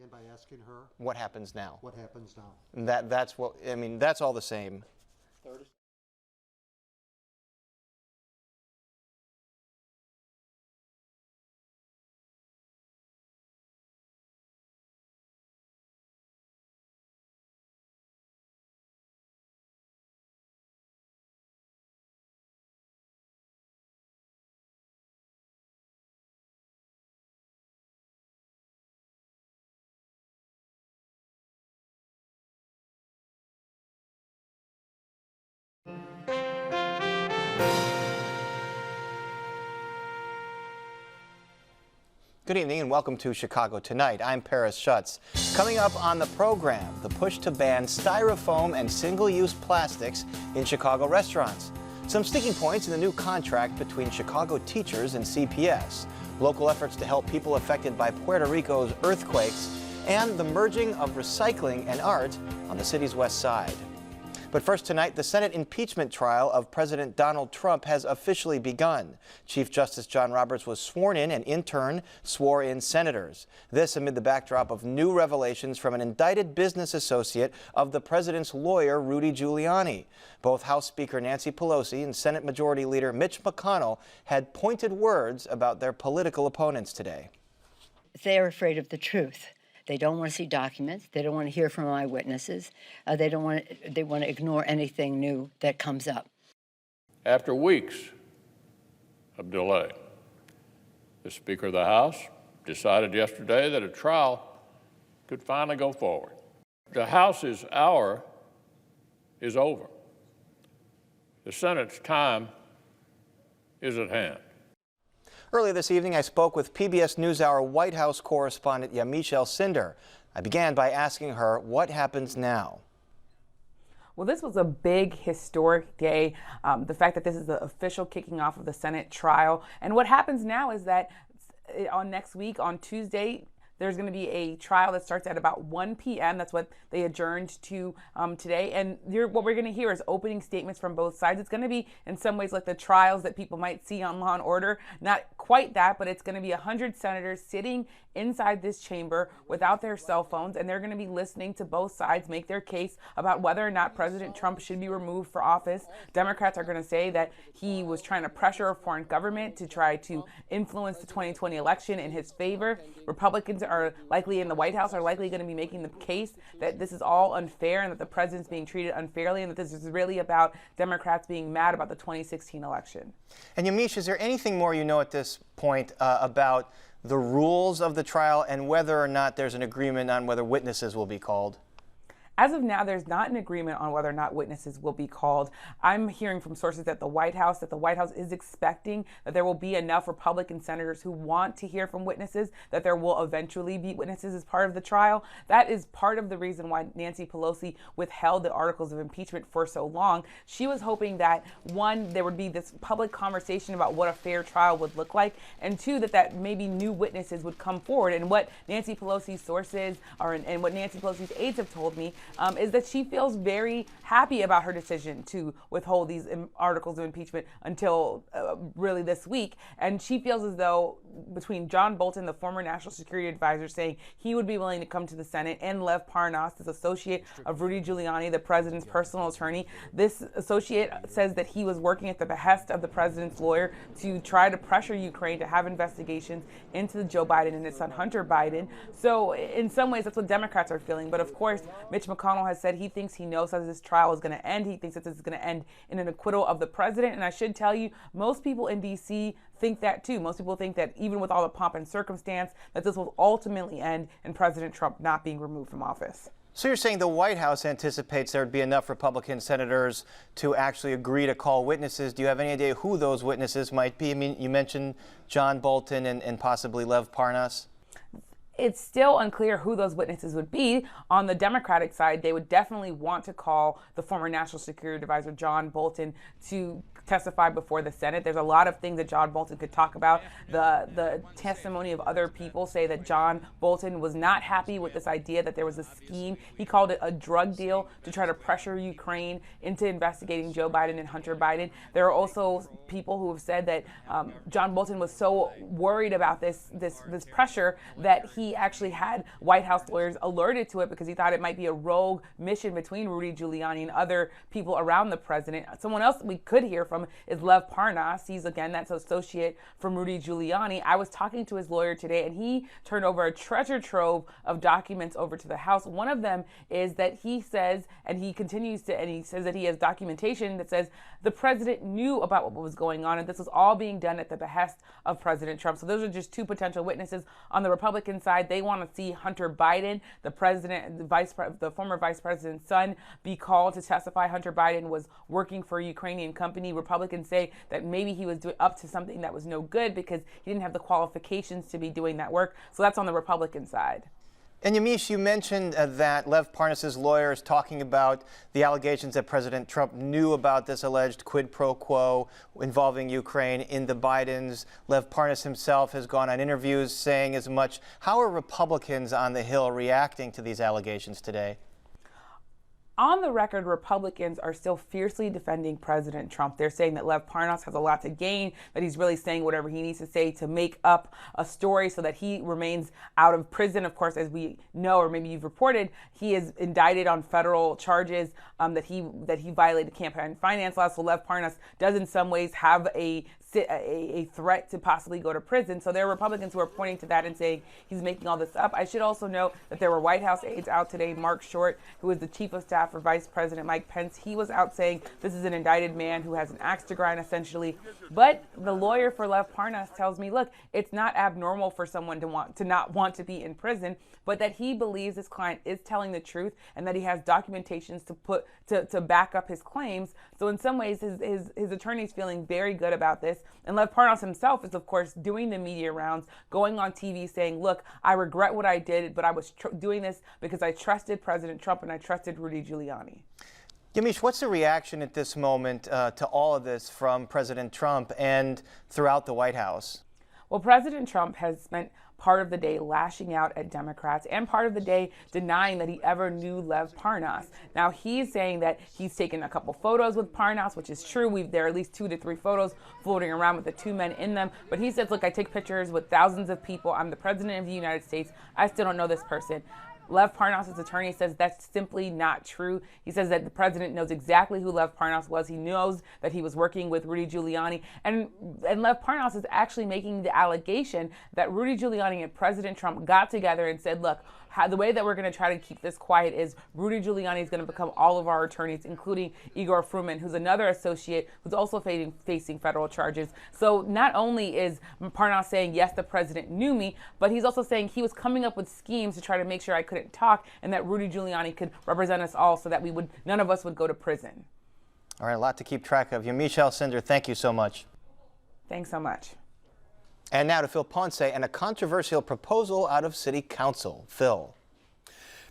Again, by asking her what happens now. what happens now. And that's what, I mean, that's all the same. Good evening and welcome to Chicago Tonight. I'm Paris Schutz. Coming up on the program, the push to ban styrofoam and single-use plastics in Chicago restaurants. Some sticking points in the new contract between Chicago teachers and CPS. Local efforts to help people affected by Puerto Rico's earthquakes. And the merging of recycling and art on the city's west side. But first tonight, the Senate impeachment trial of President Donald Trump has officially begun. Chief Justice John Roberts was sworn in and in turn swore in senators. This amid the backdrop of new revelations from an indicted business associate of the president's lawyer, Rudy Giuliani. Both House Speaker Nancy Pelosi and Senate Majority Leader Mitch McConnell had pointed words about their political opponents today. They are afraid of the truth. They don't want to see documents. They don't want to hear from eyewitnesses. They want to ignore anything new that comes up. After weeks of delay, the Speaker of the House decided yesterday that a trial could finally go forward. The House's hour is over. The Senate's time is at hand. Earlier this evening, I spoke with PBS NewsHour White House correspondent Yamiche Alcindor. I began by asking her what happens now. Well, this was a big historic day. The fact that this is the official kicking off of the Senate trial. And what happens now is that on next week, on Tuesday, there's going to be a trial that starts at about 1 p.m. That's what they adjourned to today. And what we're going to hear is opening statements from both sides. It's going to be, in some ways, like the trials that people might see on Law & Order. Not quite that, but it's going to be 100 senators sitting inside this chamber without their cell phones, and they're going to be listening to both sides make their case about whether or not President Trump should be removed for office. Democrats are going to say that he was trying to pressure a foreign government to try to influence the 2020 election in his favor. Republicans are likely in the White House are likely going to be making the case that this is all unfair and that the president's being treated unfairly and that this is really about Democrats being mad about the 2016 election. And Yamiche, is there anything more you know at this point about the rules of the trial and whether or not there's an agreement on whether witnesses will be called? As of now, there's not an agreement on whether or not witnesses will be called. I'm hearing from sources at the White House that the White House is expecting that there will be enough Republican senators who want to hear from witnesses, that there will eventually be witnesses as part of the trial. That is part of the reason why Nancy Pelosi withheld the articles of impeachment for so long. She was hoping that, one, there would be this public conversation about what a fair trial would look like, and two, that maybe new witnesses would come forward. And what Nancy Pelosi's sources and what Nancy Pelosi's aides have told me is that she feels very happy about her decision to withhold these articles of impeachment until really this week. And she feels as though between John Bolton, the former national security advisor, saying he would be willing to come to the Senate, and Lev Parnas, this associate of Rudy Giuliani, the president's personal attorney, this associate says that he was working at the behest of the president's lawyer to try to pressure Ukraine to have investigations into Joe Biden and his son Hunter Biden. So in some ways, that's what Democrats are feeling. But of course, Mitch McConnell has said he thinks he knows how this trial is going to end. He thinks that this is going to end in an acquittal of the president. And I should tell you, most people in D.C. think that too. Most people think that even with all the pomp and circumstance, that this will ultimately end in President Trump not being removed from office. So you're saying the White House anticipates there would be enough Republican senators to actually agree to call witnesses. Do you have any idea who those witnesses might be? I mean, you mentioned John Bolton and possibly Lev Parnas. It's still unclear who those witnesses would be. On the Democratic side, they would definitely want to call the former national security advisor John Bolton to testify before the Senate. There's a lot of things that John Bolton could talk about. The testimony of other people say that John Bolton was not happy with this idea that there was a scheme. He called it a drug deal to try to pressure Ukraine into investigating Joe Biden and Hunter Biden. There are also people who have said that John Bolton was so worried about this pressure that he actually had White House lawyers alerted to it because he thought it might be a rogue mission between Rudy Giuliani and other people around the president. Someone else we could hear from is Lev Parnas. He's, again, that's associate from Rudy Giuliani. I was talking to his lawyer today, and he turned over a treasure trove of documents over to the House. One of them is that he says, and he says that he has documentation that says the president knew about what was going on, and this was all being done at the behest of President Trump. So those are just two potential witnesses. On the Republican side, they want to see Hunter Biden, the former vice president's son, be called to testify. Hunter Biden was working for a Ukrainian company. Republicans say that maybe he was up to something that was no good because he didn't have the qualifications to be doing that work. So that's on the Republican side. And Yamiche, you mentioned that Lev Parnas' lawyer is talking about the allegations that President Trump knew about this alleged quid pro quo involving Ukraine in the Bidens. Lev Parnas himself has gone on interviews saying as much. How are Republicans on the Hill reacting to these allegations today? On the record, Republicans are still fiercely defending President Trump. They're saying that Lev Parnas has a lot to gain, that he's really saying whatever he needs to say to make up a story so that he remains out of prison. Of course, as we know, or maybe you've reported, he is indicted on federal charges that he violated campaign finance laws. So Lev Parnas does in some ways have a threat to possibly go to prison. So there are Republicans who are pointing to that and saying he's making all this up. I should also note that there were White House aides out today. Mark Short, who is the chief of staff for Vice President Mike Pence, he was out saying this is an indicted man who has an axe to grind, essentially. But the lawyer for Lev Parnas tells me, look, it's not abnormal for someone to not want to be in prison, but that he believes his client is telling the truth and that he has documentations to back up his claims. So in some ways, his attorney's feeling very good about this. And Lev Parnas himself is, of course, doing the media rounds, going on TV saying, look, I regret what I did, but I was doing this because I trusted President Trump and I trusted Rudy Giuliani. Yamiche, what's the reaction at this moment to all of this from President Trump and throughout the White House? Well, President Trump has spent part of the day lashing out at Democrats and part of the day denying that he ever knew Lev Parnas. Now, he's saying that he's taken a couple photos with Parnas, which is true. There are at least 2 to 3 photos floating around with the 2 men in them. But he says, look, I take pictures with thousands of people. I'm the president of the United States. I still don't know this person. Lev Parnas' attorney says that's simply not true. He says that the president knows exactly who Lev Parnas was. He knows that he was working with Rudy Giuliani. And Lev Parnas is actually making the allegation that Rudy Giuliani and President Trump got together and said, look, the way that we're going to try to keep this quiet is Rudy Giuliani is going to become all of our attorneys, including Igor Fruman, who's another associate who's also facing federal charges. So not only is Parnas saying, yes, the president knew me, but he's also saying he was coming up with schemes to try to make sure I couldn't talk and that Rudy Giuliani could represent us all so that none of us would go to prison. All right, a lot to keep track of. Yamiche Alcindor, thank you so much. Thanks so much. And now to Phil Ponce and a controversial proposal out of City Council. Phil.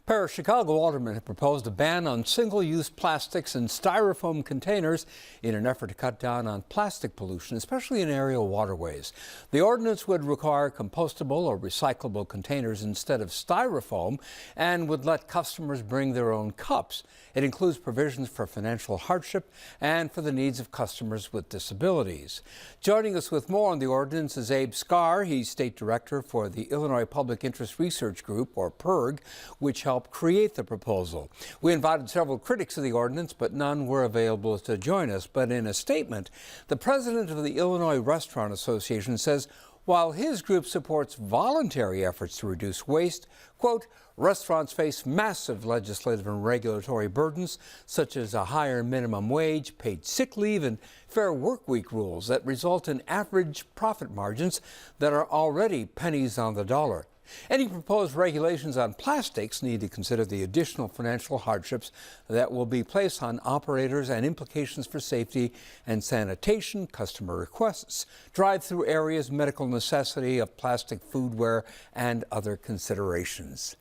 Paris, Chicago aldermen have proposed a ban on single-use plastics and styrofoam containers in an effort to cut down on plastic pollution, especially in aerial waterways. The ordinance would require compostable or recyclable containers instead of styrofoam and would let customers bring their own cups. It includes provisions for financial hardship and for the needs of customers with disabilities. Joining us with more on the ordinance is Abe Scar. He's state director for the Illinois Public Interest Research Group, or PIRG, which helped create the proposal. We invited several critics of the ordinance, but none were available to join us. But in a statement, the president of the Illinois Restaurant Association says while his group supports voluntary efforts to reduce waste, quote, restaurants face massive legislative and regulatory burdens, such as a higher minimum wage, paid sick leave, and fair work week rules that result in average profit margins that are already pennies on the dollar. Any proposed regulations on plastics need to consider the additional financial hardships that will be placed on operators and implications for safety and sanitation, customer requests, drive-through areas, medical necessity of plastic foodware, and other considerations.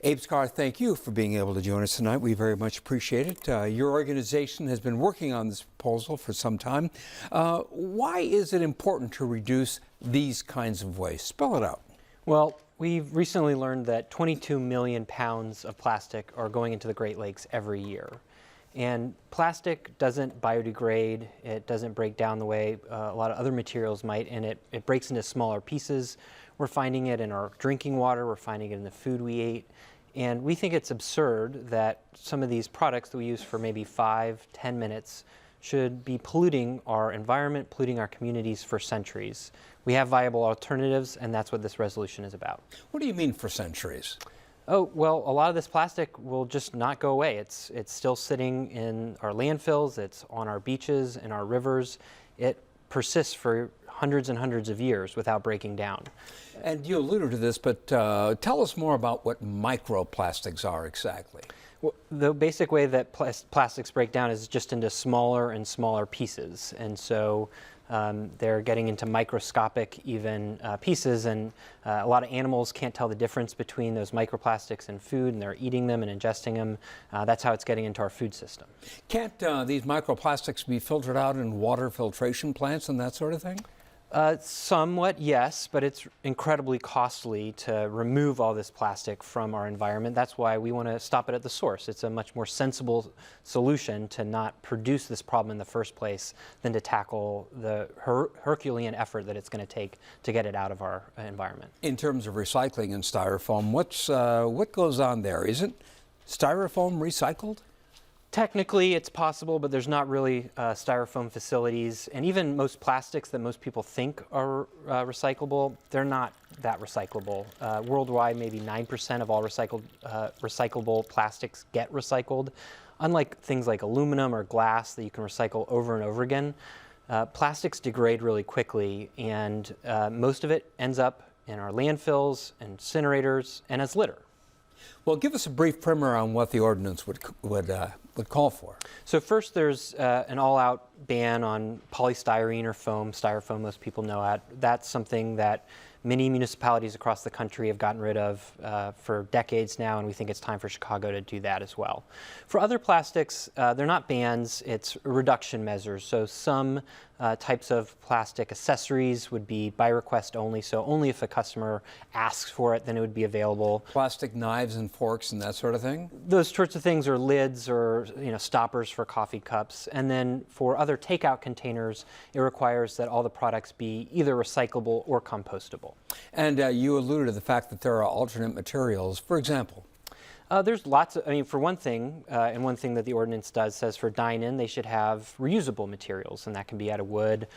Abe Scar, thank you for being able to join us tonight. We very much appreciate it. Your organization has been working on this proposal for some time. Why is it important to reduce these kinds of waste? Spell it out. Well, we've recently learned that 22 million pounds of plastic are going into the Great Lakes every year. And plastic doesn't biodegrade, it doesn't break down the way a lot of other materials might, and it breaks into smaller pieces. We're finding it in our drinking water, we're finding it in the food we ate, and we think it's absurd that some of these products that we use for maybe 5-10 minutes should be polluting our environment, polluting our communities for centuries. We have viable alternatives, and that's what this resolution is about. What do you mean for centuries? Oh, well, a lot of this plastic will just not go away. It's still sitting in our landfills, it's on our beaches, in our rivers. It persists for hundreds and hundreds of years without breaking down. And you alluded to this, but tell us more about what microplastics are exactly. Well, the basic way that plastics break down is just into smaller and smaller pieces. And so they're getting into microscopic even pieces, and a lot of animals can't tell the difference between those microplastics and food, and they're eating them and ingesting them. That's how it's getting into our food system. Can't these microplastics be filtered out in water filtration plants and that sort of thing? Somewhat, yes, but it's incredibly costly to remove all this plastic from our environment. That's why we want to stop it at the source. It's a much more sensible solution to not produce this problem in the first place than to tackle the Herculean effort that it's going to take to get it out of our environment. In terms of recycling and styrofoam, what goes on there? Isn't styrofoam recycled? Technically, it's possible, but there's not really styrofoam facilities. And even most plastics that most people think are recyclable, they're not that recyclable. Worldwide, maybe 9% of all recyclable plastics get recycled. Unlike things like aluminum or glass that you can recycle over and over again, plastics degrade really quickly, and most of it ends up in our landfills, incinerators, and as litter. Well, give us a brief primer on what the ordinance would call for. So first, there's an all-out ban on polystyrene or foam. Styrofoam, most people know that. That's something that many municipalities across the country have gotten rid of for decades now, and we think it's time for Chicago to do that as well. For other plastics, they're not bans, it's reduction measures. So some types of plastic accessories would be by request only, so only if a customer asks for it, then it would be available. Plastic knives and forks and that sort of thing? Those sorts of things, or lids, or stoppers for coffee cups. And then for other takeout containers, it requires that all the products be either recyclable or compostable. And you alluded to the fact that there are alternate materials. For example? There's lots of, for one thing, and one thing that the ordinance does says for dine-in, they should have reusable materials, and that can be out of wood,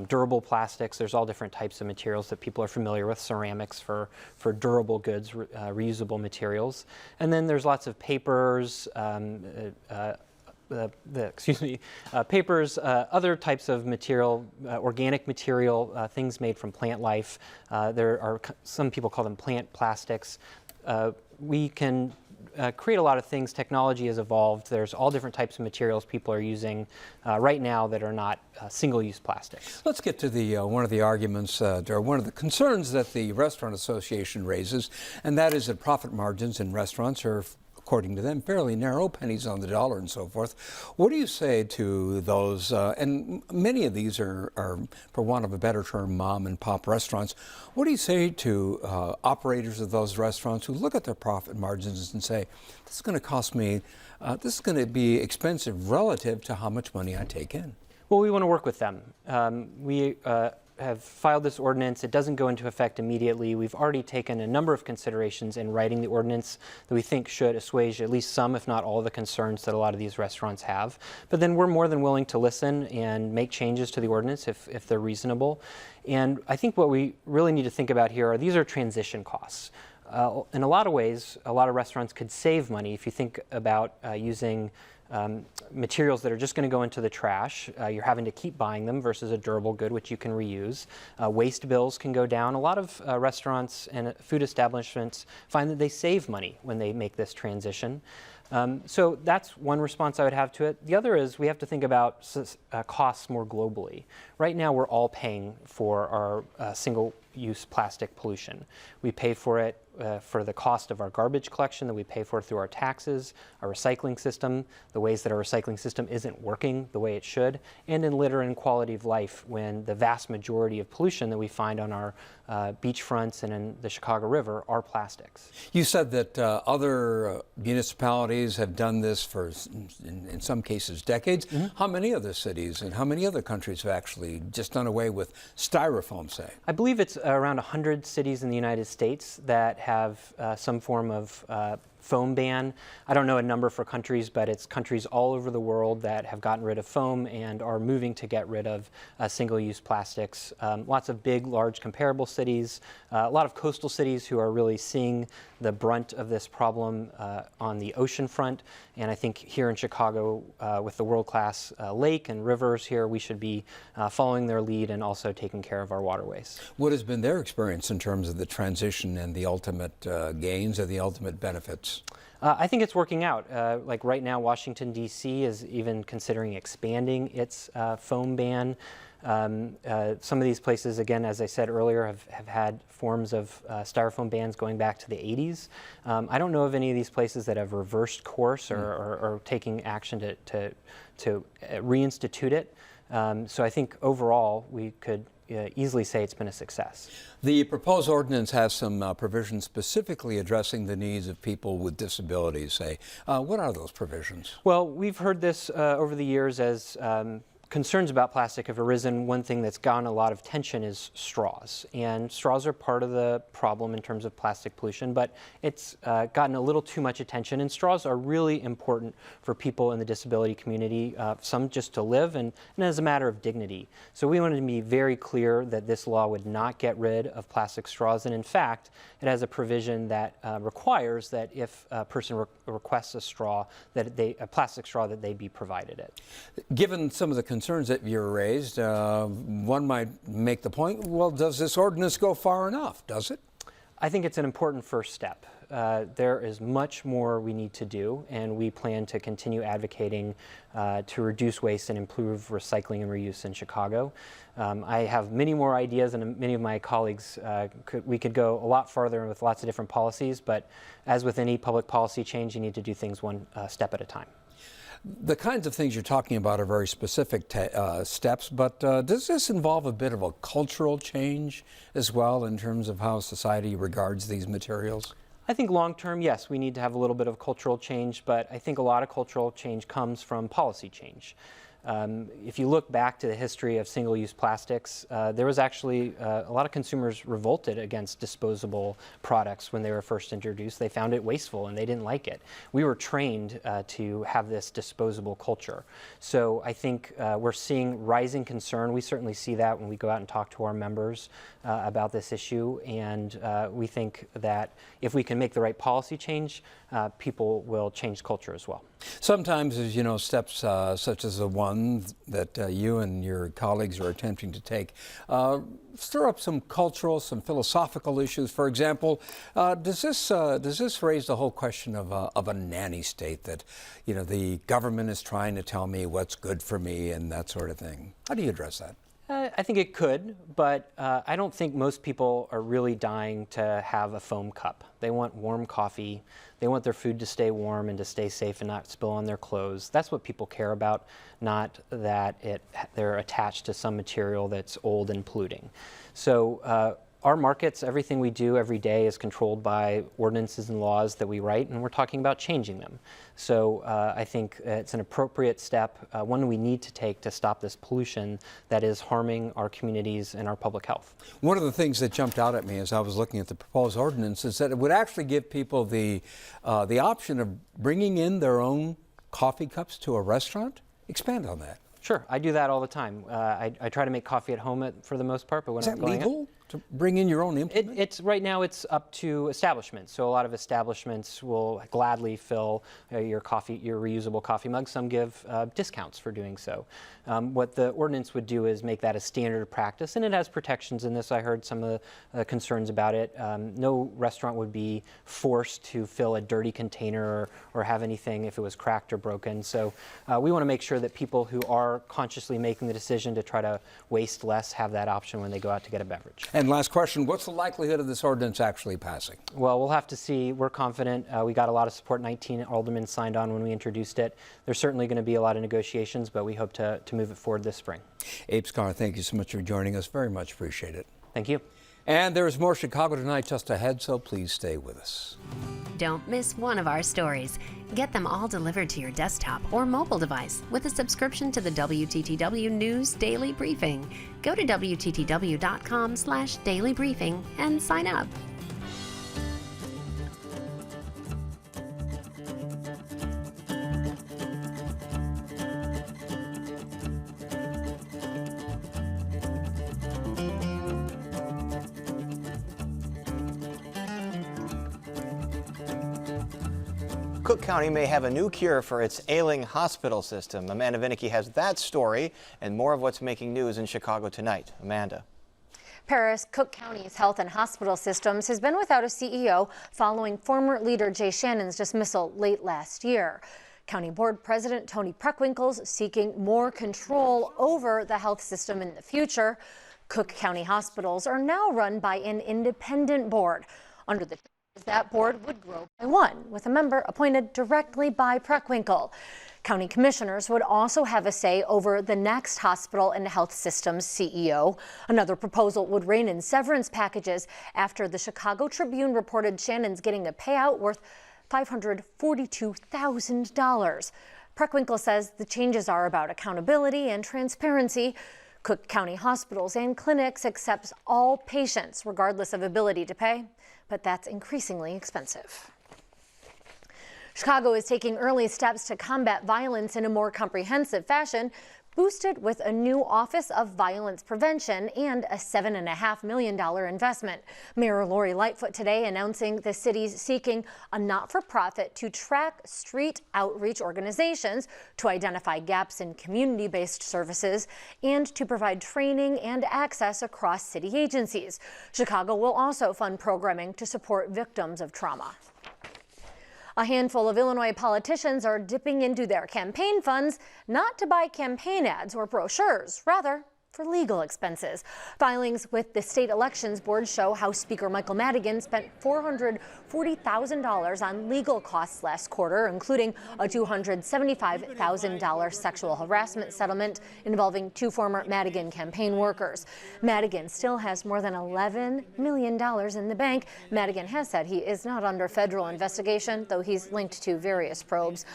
durable plastics. There's all different types of materials that people are familiar with, ceramics for durable goods, reusable materials. And then there's lots of papers, papers, other types of material, organic material, things made from plant life. There are, some people call them plant plastics. We can create a lot of things. Technology has evolved. There's all different types of materials people are using right now that are not single-use plastics. Let's get to one of the arguments, or one of the concerns that the Restaurant Association raises, and that is that profit margins in restaurants are, according to them, fairly narrow, pennies on the dollar and so forth. What do you say to those, and many of these are, for want of a better term, mom and pop restaurants. What do you say to operators of those restaurants who look at their profit margins and say, this is going to cost me, this is going to be expensive relative to how much money I take in? Well, we want to work with them. We have filed this ordinance. It doesn't go into effect immediately. We've already taken a number of considerations in writing the ordinance that we think should assuage at least some, if not all, of the concerns that a lot of these restaurants have. But then we're more than willing to listen and make changes to the ordinance if they're reasonable. And I think what we really need to think about here are these are transition costs. In a lot of ways, a lot of restaurants could save money if you think about using materials that are just going to go into the trash. You're having to keep buying them versus a durable good, which you can reuse. Waste bills can go down. A lot of restaurants and food establishments find that they save money when they make this transition. So that's one response I would have to it. The other is we have to think about costs more globally. Right now, we're all paying for our single-use plastic pollution. We pay for it for the cost of our garbage collection that we pay for through our taxes, our recycling system, the ways that our recycling system isn't working the way it should, and in litter and quality of life when the vast majority of pollution that we find on our beachfronts and in the Chicago River are plastics. You said that other municipalities have done this for, in some cases, decades. How many other cities and how many other countries have actually just done away with styrofoam, say? I believe it's around 100 cities in the United States that have some form of foam ban. I don't know a number for countries, but it's countries all over the world that have gotten rid of foam and are moving to get rid of single-use plastics. Lots of big, large, comparable cities, a lot of coastal cities who are really seeing the brunt of this problem on the ocean front. And I think here in Chicago, with the world-class lake and rivers here, we should be following their lead and also taking care of our waterways. What has been their experience in terms of the transition and the ultimate gains or the ultimate benefits? I think it's working out. Like right now, Washington, D.C. is even considering expanding its foam ban. Some of these places, again, as I said earlier, have had forms of styrofoam bans going back to the 80s. I don't know of any of these places that have reversed course or taking action to reinstitute it. So I think overall we could easily say it's been a success. The proposed ordinance has some provisions specifically addressing the needs of people with disabilities, say. What are those provisions? Well, we've heard this over the years as concerns about plastic have arisen. One thing that's gotten a lot of attention is straws. And straws are part of the problem in terms of plastic pollution, but it's gotten a little too much attention. And straws are really important for people in the disability community, some just to live and as a matter of dignity. So we wanted to be very clear that this law would not get rid of plastic straws. And in fact, it has a provision that requires that if a person requests a straw, a plastic straw, that they be provided it. Given some of the concerns that you raised, one might make the point, well, does this ordinance go far enough? Does it? I think it's an important first step. There is much more we need to do, and we plan to continue advocating to reduce waste and improve recycling and reuse in Chicago. I have many more ideas, and many of my colleagues, we could go a lot farther with lots of different policies, but as with any public policy change, you need to do things one step at a time. The kinds of things you're talking about are very specific steps, but does this involve a bit of a cultural change as well in terms of how society regards these materials? I think long term, yes, we need to have a little bit of cultural change, but I think a lot of cultural change comes from policy change. If you look back to the history of single-use plastics, there was actually a lot of consumers revolted against disposable products when they were first introduced. They found it wasteful and they didn't like it. We were trained to have this disposable culture. So I think we're seeing rising concern. We certainly see that when we go out and talk to our members about this issue, and we think that if we can make the right policy change, people will change culture as well. Sometimes, as you know, steps such as the one that you and your colleagues are attempting to take stir up some cultural, some philosophical issues. For example, does this raise the whole question of a nanny state, that, you know, the government is trying to tell me what's good for me and that sort of thing? How do you address that? I think it could, but I don't think most people are really dying to have a foam cup. They want warm coffee. They want their food to stay warm and to stay safe and not spill on their clothes. That's what people care about, not that they're attached to some material that's old and polluting. So our markets, everything we do every day is controlled by ordinances and laws that we write, and we're talking about changing them. So I think it's an appropriate step, one we need to take to stop this pollution that is harming our communities and our public health. One of the things that jumped out at me as I was looking at the proposed ordinance is that it would actually give people the option of bringing in their own coffee cups to a restaurant. Expand on that. Sure, I do that all the time. I try to make coffee at home for the most part, but when I'm going Is that legal to bring in your own implement? Right now it's up to establishments. So a lot of establishments will gladly fill your reusable coffee mug. Some give discounts for doing so. What the ordinance would do is make that a standard of practice, and it has protections in this. I heard some of the concerns about it. No restaurant would be forced to fill a dirty container or have anything if it was cracked or broken. So we want to make sure that people who are consciously making the decision to try to waste less have that option when they go out to get a beverage. And last question, what's the likelihood of this ordinance actually passing? Well, we'll have to see. We're confident. We got a lot of support. 19 aldermen signed on when we introduced it. There's certainly going to be a lot of negotiations, but we hope to move it forward this spring. Abe Scar, thank you so much for joining us. Very much appreciate it. Thank you. And there is more Chicago Tonight just ahead, so please stay with us. Don't miss one of our stories. Get them all delivered to your desktop or mobile device with a subscription to the WTTW News Daily Briefing. Go to WTTW.com/Daily Briefing and sign up. Cook County may have a new cure for its ailing hospital system. Amanda Vinicky has that story and more of what's making news in Chicago tonight. Amanda. Paris, Cook County's health and hospital systems has been without a CEO following former leader Jay Shannon's dismissal late last year. County Board President Tony Preckwinkle's seeking more control over the health system in the future. Cook County hospitals are now run by an independent board. Under the that board would grow by one, with a member appointed directly by Preckwinkle. County commissioners would also have a say over the next hospital and health system's CEO. Another proposal would rein in severance packages after the Chicago Tribune reported Shannon's getting a payout worth $542,000. Preckwinkle says the changes are about accountability and transparency. Cook County hospitals and clinics accepts all patients regardless of ability to pay, but that's increasingly expensive. Chicago is taking early steps to combat violence in a more comprehensive fashion, boosted with a new Office of Violence Prevention and a $7.5 million investment. Mayor Lori Lightfoot today announcing the city's seeking a not-for-profit to track street outreach organizations to identify gaps in community-based services and to provide training and access across city agencies. Chicago will also fund programming to support victims of trauma. A handful of Illinois politicians are dipping into their campaign funds, not to buy campaign ads or brochures, rather for legal expenses. Filings with the State Elections Board show House Speaker Michael Madigan spent $440,000 on legal costs last quarter, including a $275,000 sexual harassment settlement involving two former Madigan campaign workers. Madigan still has more than $11 million in the bank. Madigan has said he is not under federal investigation, though he's linked to various probes.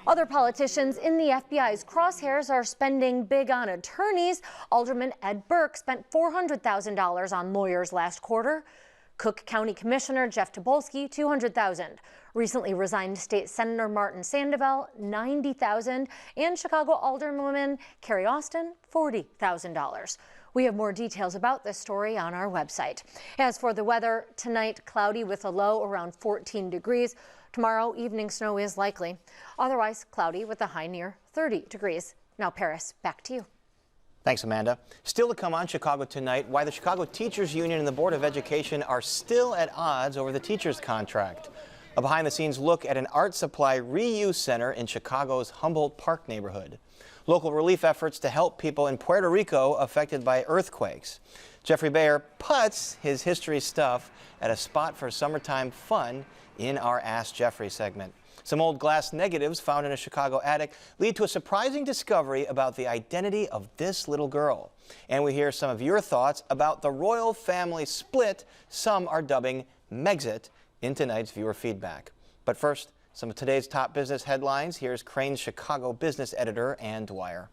Other politicians in the FBI's crosshairs are spending big on attorneys. Alderman Ed Burke spent $400,000 on lawyers last quarter. Cook County Commissioner Jeff Tobolsky, $200,000. Recently resigned State Senator Martin Sandoval, $90,000. And Chicago Alderwoman Carrie Austin, $40,000. We have more details about this story on our website. As for the weather, tonight cloudy with a low around 14 degrees. Tomorrow, evening snow is likely. Otherwise, cloudy with a high near 30 degrees. Now, Paris, back to you. Thanks, Amanda. Still to come on Chicago Tonight, why the Chicago Teachers Union and the Board of Education are still at odds over the teachers' contract. A behind-the-scenes look at an art supply reuse center in Chicago's Humboldt Park neighborhood. Local relief efforts to help people in Puerto Rico affected by earthquakes. Geoffrey Bayer puts his history stuff at a spot for summertime fun in our Ask Geoffrey segment. Some old glass negatives found in a Chicago attic lead to a surprising discovery about the identity of this little girl. And we hear some of your thoughts about the royal family split some are dubbing Megxit in tonight's viewer feedback. But first, some of today's top business headlines. Here's Crane's Chicago business editor, Ann Dwyer.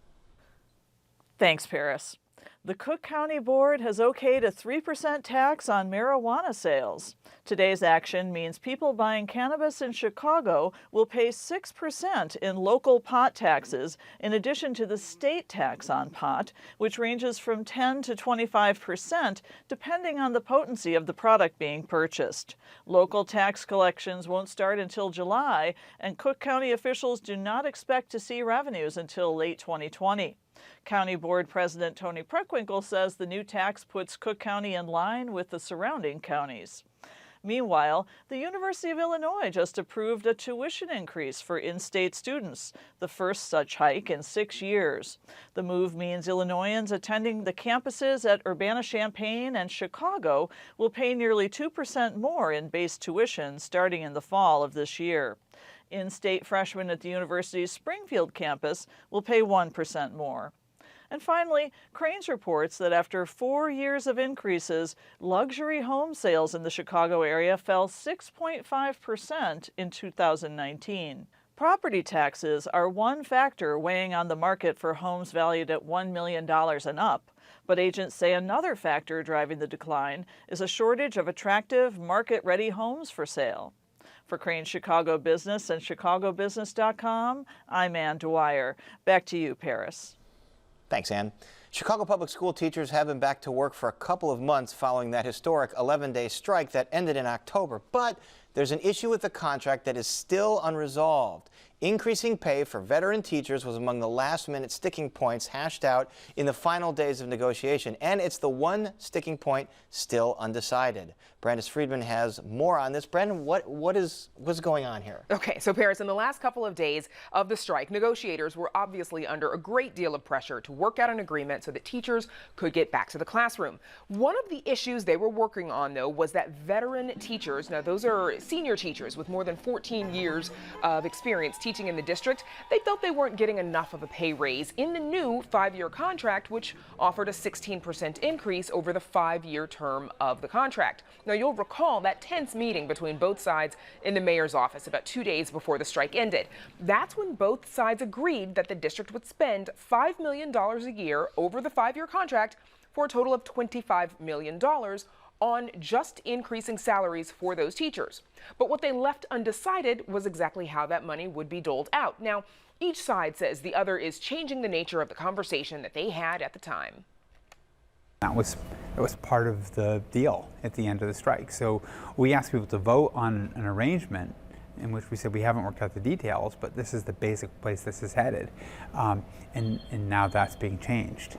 Thanks, Paris. The Cook County Board has okayed a 3% tax on marijuana sales. Today's action means people buying cannabis in Chicago will pay 6% in local pot taxes, in addition to the state tax on pot, which ranges from 10 to 25%, depending on the potency of the product being purchased. Local tax collections won't start until July, and Cook County officials do not expect to see revenues until late 2020. County Board President Tony Preckwinkle says the new tax puts Cook County in line with the surrounding counties. Meanwhile, the University of Illinois just approved a tuition increase for in-state students, the first such hike in 6 years. The move means Illinoisans attending the campuses at Urbana-Champaign and Chicago will pay nearly 2% more in base tuition starting in the fall of this year. In-state freshmen at the university's Springfield campus will pay 1% more. And finally, Crain's reports that after 4 years of increases, luxury home sales in the Chicago area fell 6.5% in 2019. Property taxes are one factor weighing on the market for homes valued at $1 million and up. But agents say another factor driving the decline is a shortage of attractive, market-ready homes for sale. For Crain's Chicago Business and ChicagoBusiness.com, I'm Ann Dwyer. Back to you, Paris. Thanks, Ann. Chicago public school teachers have been back to work for a couple of months following that historic 11-day strike that ended in October. But there's an issue with the contract that is still unresolved. Increasing pay for veteran teachers was among the last-minute sticking points hashed out in the final days of negotiation, and it's the one sticking point still undecided. Brandis Friedman has more on this. Brandon, what's going on here? Okay, so Paris, in the last couple of days of the strike, negotiators were obviously under a great deal of pressure to work out an agreement so that teachers could get back to the classroom. One of the issues they were working on, though, was that veteran teachers, now those are senior teachers with more than 14 years of experience teaching in the district, they felt they weren't getting enough of a pay raise in the new 5-year contract, which offered a 16% increase over the 5-year term of the contract. Now, you'll recall that tense meeting between both sides in the mayor's office about 2 days before the strike ended. That's when both sides agreed that the district would spend $5 million a year over the 5-year contract for a total of $25 million on just increasing salaries for those teachers. But what they left undecided was exactly how that money would be doled out. Now, each side says the other is changing the nature of the conversation that they had at the time. That was part of the deal at the end of the strike. So we asked people to vote on an arrangement in which we said we haven't worked out the details, but this is the basic place this is headed. And now that's being changed.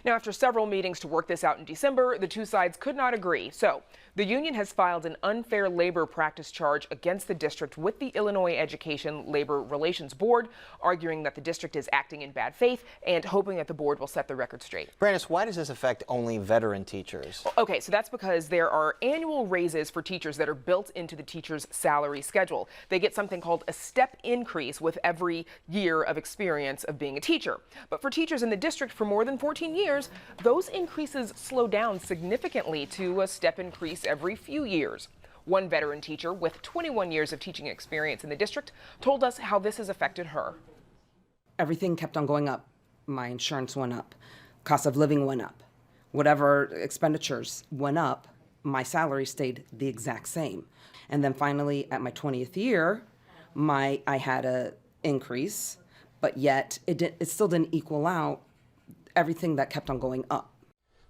Now, after several meetings to work this out in December, the two sides could not agree. So the union has filed an unfair labor practice charge against the district with the Illinois Education Labor Relations Board, arguing that the district is acting in bad faith and hoping that the board will set the record straight. Brandis, why does this affect only veteran teachers? Okay, so that's because there are annual raises for teachers that are built into the teacher's salary schedule. They get something called a step increase with every year of experience of being a teacher. But for teachers in the district for more than 14 years, those increases slow down significantly to a step increase every few years. One veteran teacher with 21 years of teaching experience in the district told us how this has affected her. Everything kept on going up. My insurance went up. Cost of living went up. Whatever expenditures went up, my salary stayed the exact same. And then finally, at my 20th year, I had an increase, but yet it still didn't equal out everything that kept on going up.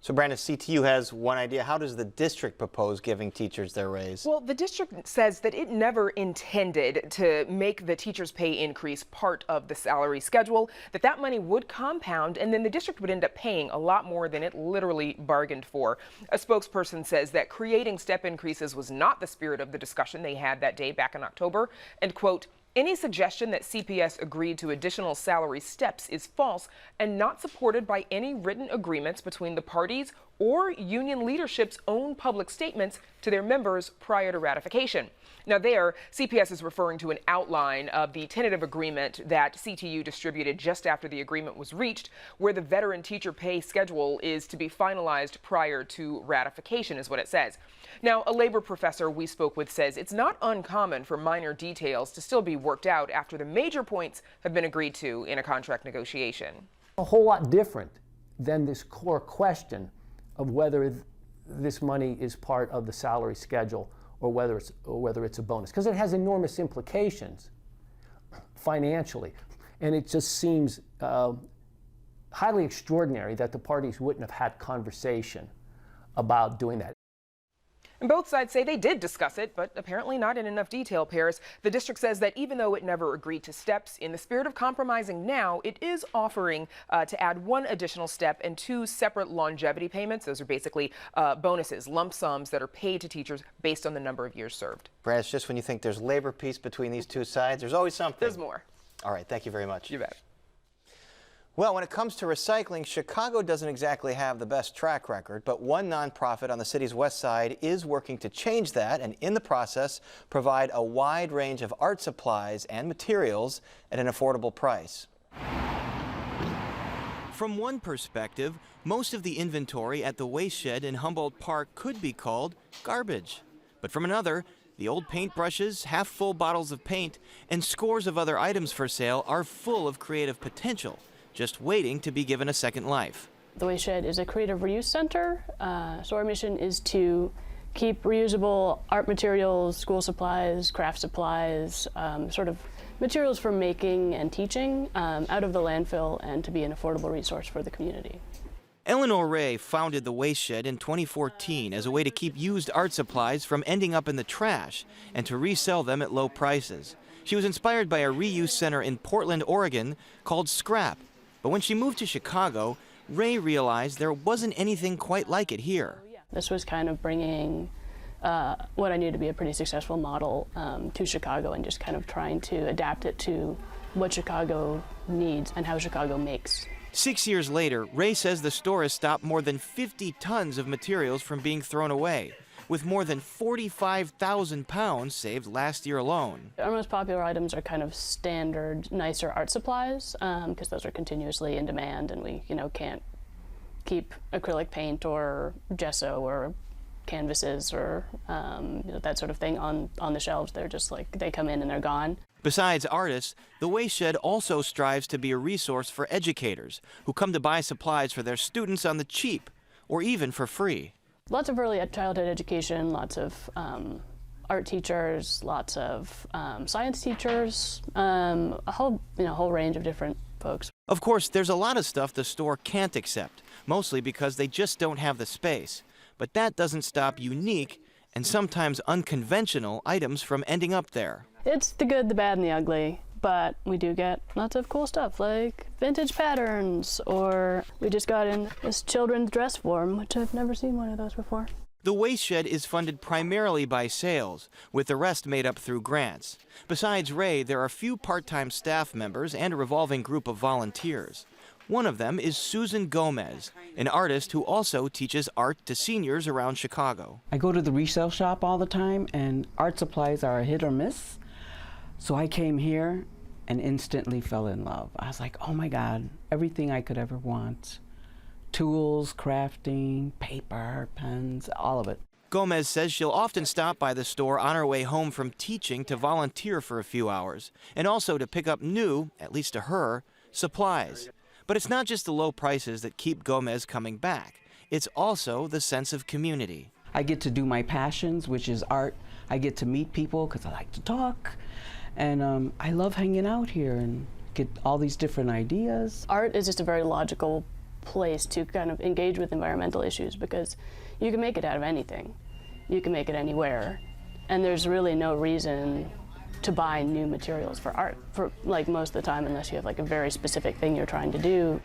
So Brandis, CTU has one idea. How does the district propose giving teachers their raise? Well, the district says that it never intended to make the teacher's pay increase part of the salary schedule, that money would compound, and then the district would end up paying a lot more than it literally bargained for. A spokesperson says that creating step increases was not the spirit of the discussion they had that day back in October, and quote, any suggestion that CPS agreed to additional salary steps is false and not supported by any written agreements between the parties or union leadership's own public statements to their members prior to ratification. Now there, CPS is referring to an outline of the tentative agreement that CTU distributed just after the agreement was reached, where the veteran teacher pay schedule is to be finalized prior to ratification, is what it says. Now, a labor professor we spoke with says it's not uncommon for minor details to still be worked out after the major points have been agreed to in a contract negotiation. A whole lot different than this core question of whether this money is part of the salary schedule or whether it's a bonus, because it has enormous implications financially, and it just seems highly extraordinary that the parties wouldn't have had conversation about doing that. And both sides say they did discuss it, but apparently not in enough detail, Paris. The district says that even though it never agreed to steps, in the spirit of compromising now, it is offering to add one additional step and 2 separate longevity payments. Those are basically bonuses, lump sums that are paid to teachers based on the number of years served. Brad, it's just when you think there's labor peace between these two sides, there's always something. There's more. All right, thank you very much. You bet. Well, when it comes to recycling, Chicago doesn't exactly have the best track record, but one nonprofit on the city's west side is working to change that and in the process provide a wide range of art supplies and materials at an affordable price. From one perspective, most of the inventory at the waste shed in Humboldt Park could be called garbage. But from another, the old paintbrushes, half-full bottles of paint, and scores of other items for sale are full of creative potential, just waiting to be given a second life. The Waste Shed is a creative reuse center, so our mission is to keep reusable art materials, school supplies, craft supplies, sort of materials for making and teaching out of the landfill and to be an affordable resource for the community. Eleanor Ray founded the Waste Shed in 2014 as a way to keep used art supplies from ending up in the trash and to resell them at low prices. She was inspired by a reuse center in Portland, Oregon called Scrap. But when she moved to Chicago, Ray realized there wasn't anything quite like it here. This was kind of bringing what I knew to be a pretty successful model to Chicago and just kind of trying to adapt it to what Chicago needs and how Chicago makes. 6 years later, Ray says the store has stopped more than 50 tons of materials from being thrown away, with more than 45,000 pounds saved last year alone. Our most popular items are kind of standard, nicer art supplies, because those are continuously in demand and we, can't keep acrylic paint or gesso or canvases or that sort of thing on the shelves. They're just like, they come in and they're gone. Besides artists, the Waste Shed also strives to be a resource for educators who come to buy supplies for their students on the cheap or even for free. Lots of early childhood education, lots of art teachers, lots of science teachers, a whole range of different folks. Of course, there's a lot of stuff the store can't accept, mostly because they just don't have the space. But that doesn't stop unique and sometimes unconventional items from ending up there. It's the good, the bad, and the ugly. But we do get lots of cool stuff like vintage patterns, or we just got in this children's dress form, which I've never seen one of those before. The Waste Shed is funded primarily by sales, with the rest made up through grants. Besides Ray, there are a few part-time staff members and a revolving group of volunteers. One of them is Susan Gomez, an artist who also teaches art to seniors around Chicago. I go to the resale shop all the time, and art supplies are a hit or miss. So I came here and instantly fell in love. I was like, oh my God, everything I could ever want. Tools, crafting, paper, pens, all of it. Gomez says she'll often stop by the store on her way home from teaching to volunteer for a few hours, and also to pick up new, at least to her, supplies. But it's not just the low prices that keep Gomez coming back. It's also the sense of community. I get to do my passions, which is art. I get to meet people because I like to talk. And I love hanging out here and get all these different ideas. Art is just a very logical place to kind of engage with environmental issues because you can make it out of anything. You can make it anywhere. And there's really no reason to buy new materials for art for like most of the time unless you have like a very specific thing you're trying to do.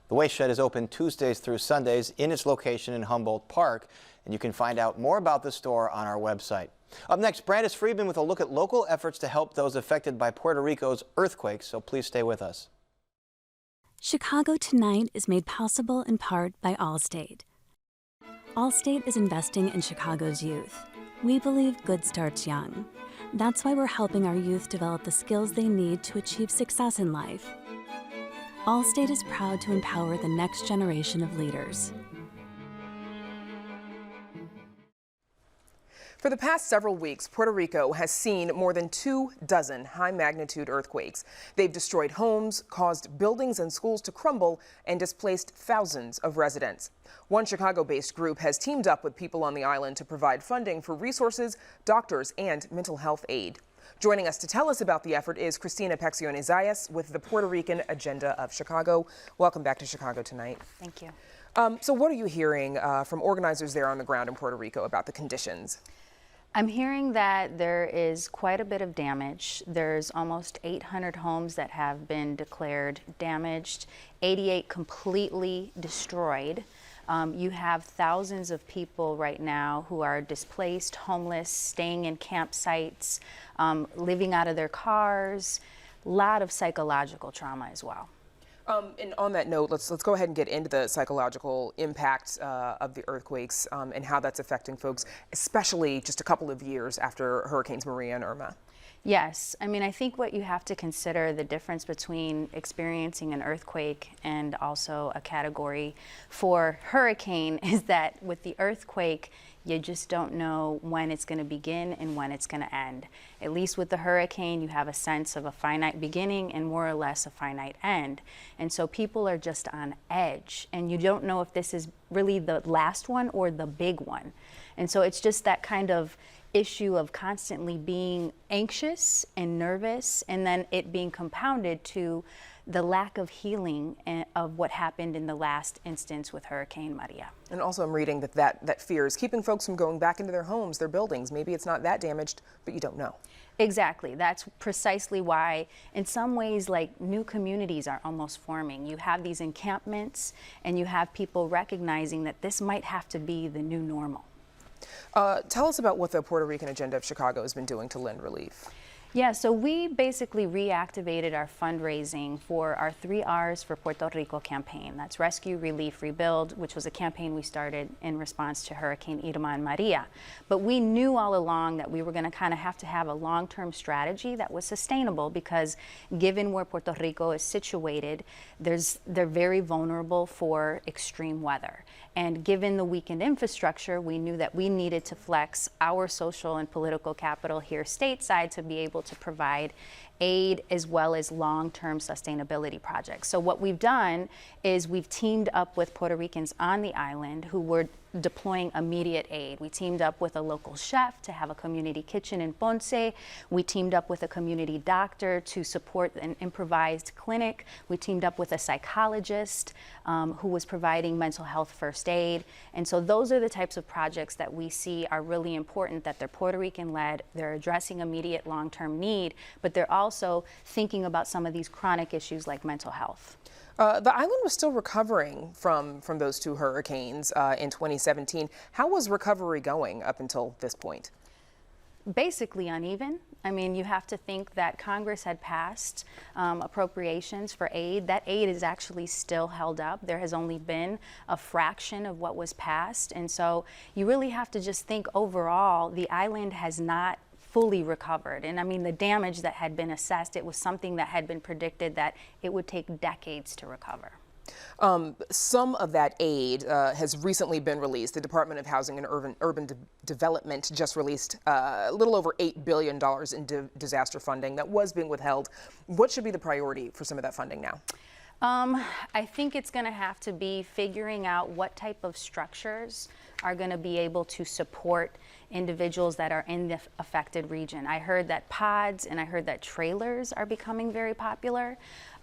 The Waste Shed is open Tuesdays through Sundays in its location in Humboldt Park, and you can find out more about the store on our website. Up next, Brandis Friedman with a look at local efforts to help those affected by Puerto Rico's earthquakes, so please stay with us. Chicago Tonight is made possible in part by Allstate. Allstate is investing in Chicago's youth. We believe good starts young. That's why we're helping our youth develop the skills they need to achieve success in life. Allstate is proud to empower the next generation of leaders. For the past several weeks, Puerto Rico has seen more than 24 high-magnitude earthquakes. They've destroyed homes, caused buildings and schools to crumble, and displaced thousands of residents. One Chicago-based group has teamed up with people on the island to provide funding for resources, doctors, and mental health aid. Joining us to tell us about the effort is Cristina Peccione-Zayas with the Puerto Rican Agenda of Chicago. Welcome back to Chicago Tonight. Thank you. So what are you hearing from organizers there on the ground in Puerto Rico about the conditions? I'm hearing that there is quite a bit of damage. There's almost 800 homes that have been declared damaged, 88 completely destroyed. You have thousands of people right now who are displaced, homeless, staying in campsites, living out of their cars. A lot of psychological trauma as well. And on that note, let's go ahead and get into the psychological impact of the earthquakes and how that's affecting folks, especially just a couple of years after Hurricanes Maria and Irma. Yes, I mean, I think what you have to consider the difference between experiencing an earthquake and also a Category 4 hurricane is that with the earthquake, you just don't know when it's going to begin and when it's going to end. At least with the hurricane, you have a sense of a finite beginning and more or less a finite end. And so people are just on edge, and you don't know if this is really the last one or the big one. And so it's just that kind of issue of constantly being anxious and nervous, and then it being compounded to the lack of healing of what happened in the last instance with Hurricane Maria. And also I'm reading that fear is keeping folks from going back into their homes, their buildings. Maybe it's not that damaged, but you don't know. Exactly. That's precisely why, in some ways, like new communities are almost forming. You have these encampments, and you have people recognizing that this might have to be the new normal. Tell us about what the Puerto Rican Agenda of Chicago has been doing to lend relief. Yeah, so we basically reactivated our fundraising for our 3 R's for Puerto Rico campaign. That's Rescue, Relief, Rebuild, which was a campaign we started in response to Hurricane Irma and Maria. But we knew all along that we were going to kind of have to have a long-term strategy that was sustainable, because given where Puerto Rico is situated, they're very vulnerable for extreme weather. And given the weakened infrastructure, we knew that we needed to flex our social and political capital here stateside to be able to provide aid as well as long-term sustainability projects. So what we've done is we've teamed up with Puerto Ricans on the island who were deploying immediate aid. We teamed up with a local chef to have a community kitchen in Ponce. We teamed up with a community doctor to support an improvised clinic. We teamed up with a psychologist who was providing mental health first aid. And so those are the types of projects that we see are really important, that they're Puerto Rican led, they're addressing immediate long-term need, but they're also thinking about some of these chronic issues like mental health. The island was still recovering from those 2 hurricanes in 2017. How was recovery going up until this point? Basically uneven. I mean, you have to think that Congress had passed appropriations for aid. That aid is actually still held up. There has only been a fraction of what was passed. And so you really have to just think overall, the island has not fully recovered. And I mean, the damage that had been assessed, it was something that had been predicted that it would take decades to recover. Some of that aid has recently been released. The Department of Housing and Urban Development just released a little over $8 billion in disaster funding that was being withheld. What should be the priority for some of that funding now? I think it's going to have to be figuring out what type of structures are going to be able to support individuals that are in the affected region. I heard that pods and I heard that trailers are becoming very popular,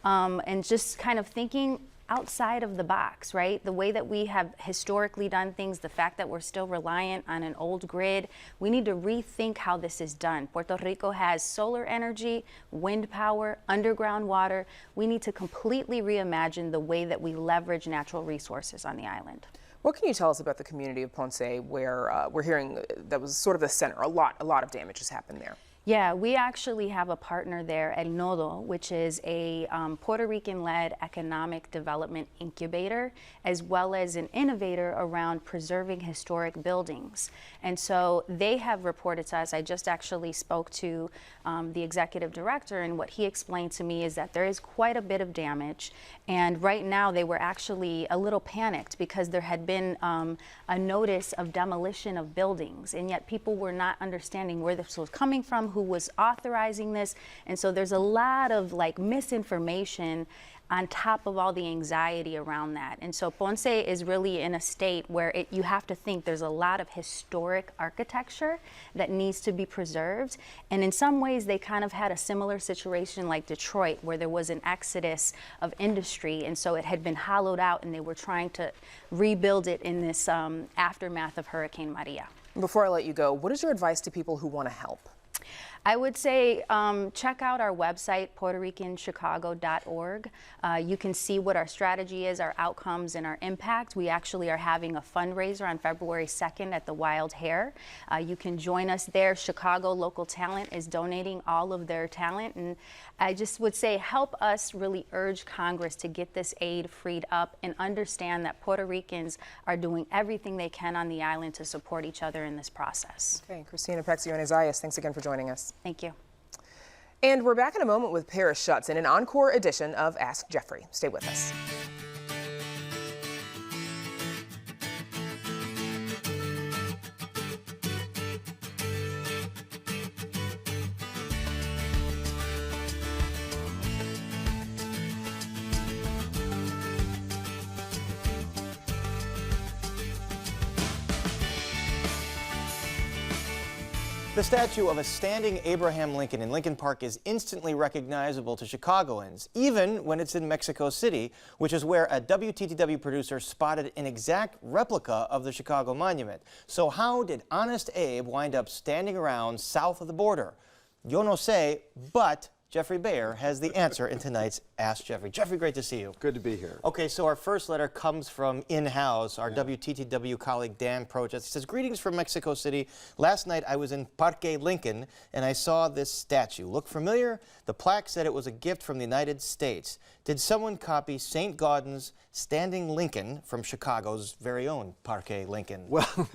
and just kind of thinking outside of the box, right? The way that we have historically done things, the fact that we're still reliant on an old grid, we need to rethink how this is done. Puerto Rico has solar energy, wind power, underground water. We need to completely reimagine the way that we leverage natural resources on the island. What can you tell us about the community of Ponce, where we're hearing that was sort of the center? A lot of damage has happened there. Yeah, we actually have a partner there, El Nodo, which is a Puerto Rican-led economic development incubator, as well as an innovator around preserving historic buildings. And so they have reported to us. I just actually spoke to the executive director, and what he explained to me is that there is quite a bit of damage. And right now they were actually a little panicked because there had been a notice of demolition of buildings, and yet people were not understanding where this was coming from, who who was authorizing this. And so there's a lot of like misinformation on top of all the anxiety around that. And so Ponce is really in a state where you have to think there's a lot of historic architecture that needs to be preserved. And in some ways, they kind of had a similar situation like Detroit, where there was an exodus of industry. And so it had been hollowed out, and they were trying to rebuild it in this aftermath of Hurricane Maria. Before I let you go, what is your advice to people who want to help? I would say check out our website, PuertoRicanChicago.org. You can see what our strategy is, our outcomes, and our impact. We actually are having a fundraiser on February 2nd at the Wild Hare. You can join us there. Chicago Local Talent is donating all of their talent. And I just would say help us really urge Congress to get this aid freed up and understand that Puerto Ricans are doing everything they can on the island to support each other in this process. Okay, Christina Pexio and Isaias, thanks again for joining us. Thank you. And we're back in a moment with Paris Schutz in an encore edition of Ask Geoffrey. Stay with us. The statue of a standing Abraham Lincoln in Lincoln Park is instantly recognizable to Chicagoans, even when it's in Mexico City, which is where a WTTW producer spotted an exact replica of the Chicago monument. So how did Honest Abe wind up standing around south of the border? Yo no sé, but Geoffrey Bayer has the answer in tonight's Ask Geoffrey. Geoffrey, great to see you. Good to be here. Okay, so our first letter comes from in-house, our WTTW colleague Dan Protest. He says, greetings from Mexico City. Last night I was in Parque Lincoln and I saw this statue. Look familiar? The plaque said it was a gift from the United States. Did someone copy St. Gaudens's Standing Lincoln from Chicago's very own Parque Lincoln? Well,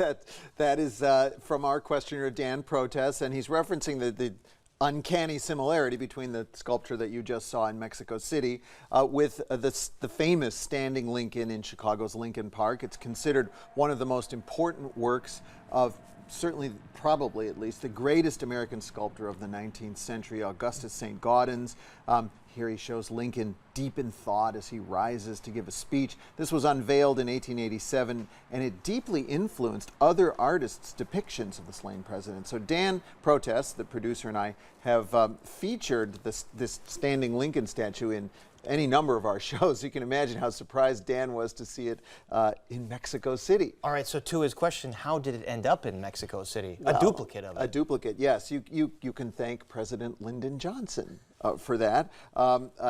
that is from our questioner Dan Protest, and he's referencing the uncanny similarity between the sculpture that you just saw in Mexico City with the famous Standing Lincoln in Chicago's Lincoln Park. It's considered one of the most important works of, certainly, probably at least, the greatest American sculptor of the 19th century, Augustus St. Gaudens. Here he shows Lincoln deep in thought as he rises to give a speech. This was unveiled in 1887, and it deeply influenced other artists' depictions of the slain president. So Dan Protest, the producer, and I have featured this Standing Lincoln statue in any number of our shows. You can imagine how surprised Dan was to see it in Mexico City. All right, so to his question, how did it end up in Mexico City? Well, a duplicate of it. A duplicate, yes. You can thank President Lyndon Johnson for that.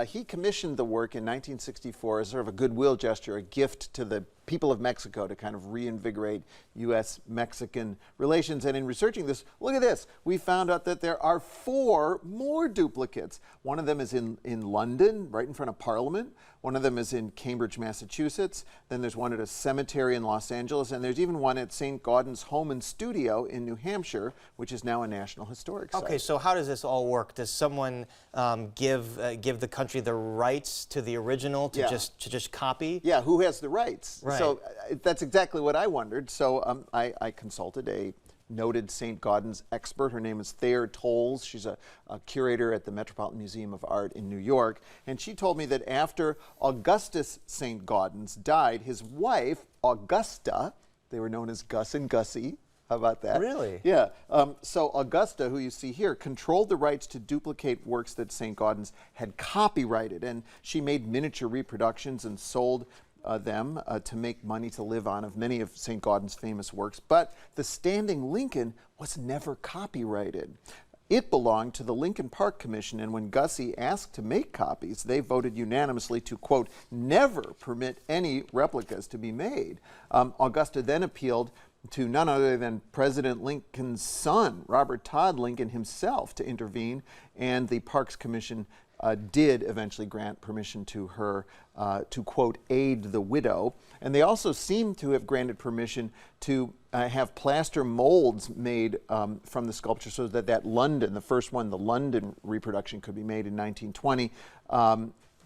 He commissioned the work in 1964 as sort of a goodwill gesture, a gift to the people of Mexico to kind of reinvigorate U.S.-Mexican relations. And in researching this, look at this. We found out that there are 4 more duplicates. One of them is in London, right in front of Parliament. One of them is in Cambridge, Massachusetts. Then there's one at a cemetery in Los Angeles. And there's even one at St. Gaudens' home and studio in New Hampshire, which is now a National Historic Site. Okay, so how does this all work? Does someone give the country the rights to the original to just copy? Yeah, who has the rights? Right. So that's exactly what I wondered. So I consulted a noted St. Gaudens expert. Her name is Thayer Tolles. She's a curator at the Metropolitan Museum of Art in New York. And she told me that after Augustus St. Gaudens died, his wife, Augusta, they were known as Gus and Gussie. How about that? Really? Yeah. So Augusta, who you see here, controlled the rights to duplicate works that St. Gaudens had copyrighted. And she made miniature reproductions and sold them to make money to live on of many of St. Gaudens' famous works. But the Standing Lincoln was never copyrighted. It belonged to the Lincoln Park Commission, and when Gussie asked to make copies, they voted unanimously to, quote, never permit any replicas to be made. Augusta then appealed to none other than President Lincoln's son, Robert Todd Lincoln himself, to intervene, and the Parks Commission did eventually grant permission to her to, quote, aid the widow. And they also seem to have granted permission to have plaster molds made from the sculpture so that London, the first one, the London reproduction, could be made in 1920.